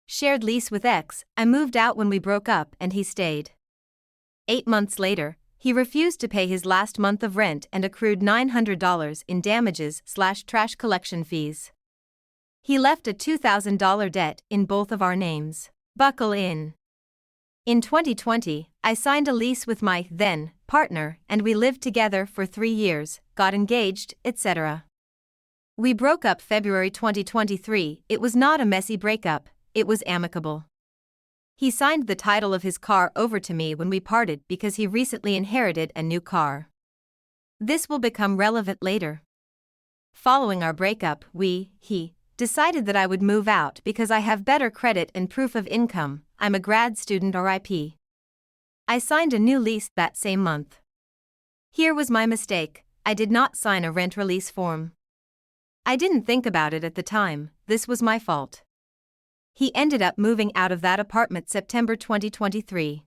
Shared lease with ex. I moved out when we broke up and he stayed. 8 months later, he refused to pay his last month of rent and accrued $900 in damages/trash collection fees. He left a $2,000 debt in both of our names. Buckle in. In 2020, I signed a lease with my then partner and we lived together for 3 years, got engaged, etc. We broke up February 2023. It was not a messy breakup, it was amicable. He signed the title of his car over to me when we parted because he recently inherited a new car. This will become relevant later. Following our breakup, he decided that I would move out because I have better credit and proof of income. I'm a grad student RIP. I signed a new lease that same month. Here was my mistake, I did not sign a rent release form. I didn't think about it at the time, this was my fault. He ended up moving out of that apartment September 2023.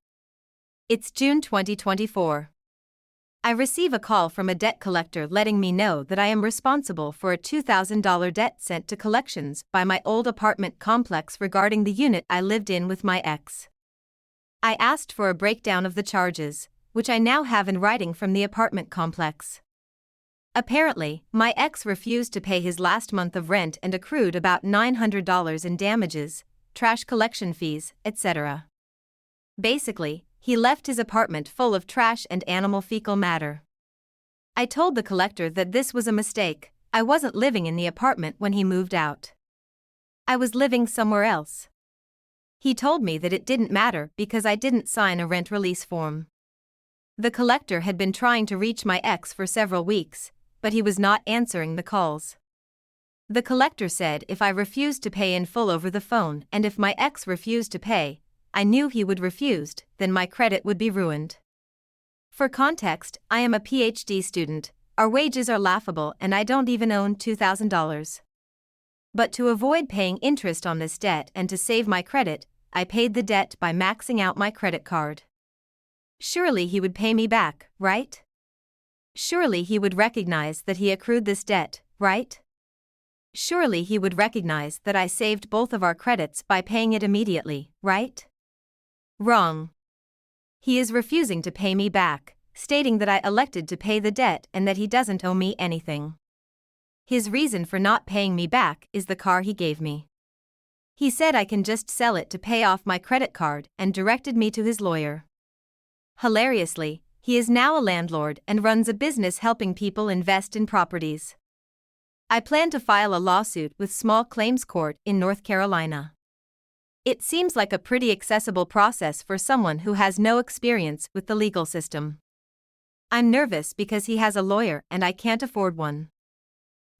It's June 2024. I receive a call from a debt collector letting me know that I am responsible for a $2,000 debt sent to collections by my old apartment complex regarding the unit I lived in with my ex. I asked for a breakdown of the charges, which I now have in writing from the apartment complex. Apparently, my ex refused to pay his last month of rent and accrued about $900 in damages, trash collection fees, etc. Basically, he left his apartment full of trash and animal fecal matter. I told the collector that this was a mistake, I wasn't living in the apartment when he moved out. I was living somewhere else. He told me that it didn't matter because I didn't sign a rent release form. The collector had been trying to reach my ex for several weeks, but he was not answering the calls. The collector said if I refused to pay in full over the phone and if my ex refused to pay, I knew he would refuse, then my credit would be ruined. For context, I am a PhD student, our wages are laughable and I don't even own $2,000. But to avoid paying interest on this debt and to save my credit, I paid the debt by maxing out my credit card. Surely he would pay me back, right? Surely he would recognize that he accrued this debt, right? Surely he would recognize that I saved both of our credits by paying it immediately, right? Wrong. He is refusing to pay me back, stating that I elected to pay the debt and that he doesn't owe me anything. His reason for not paying me back is the car he gave me. He said I can just sell it to pay off my credit card and directed me to his lawyer. Hilariously, he is now a landlord and runs a business helping people invest in properties. I plan to file a lawsuit with Small Claims Court in North Carolina. It seems like a pretty accessible process for someone who has no experience with the legal system. I'm nervous because he has a lawyer and I can't afford one.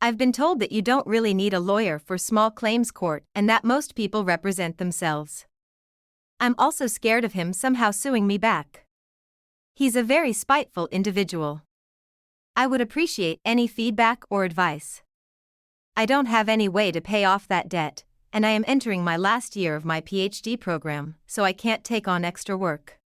I've been told that you don't really need a lawyer for Small Claims Court and that most people represent themselves. I'm also scared of him somehow suing me back. He's a very spiteful individual. I would appreciate any feedback or advice. I don't have any way to pay off that debt, and I am entering my last year of my PhD program, so I can't take on extra work.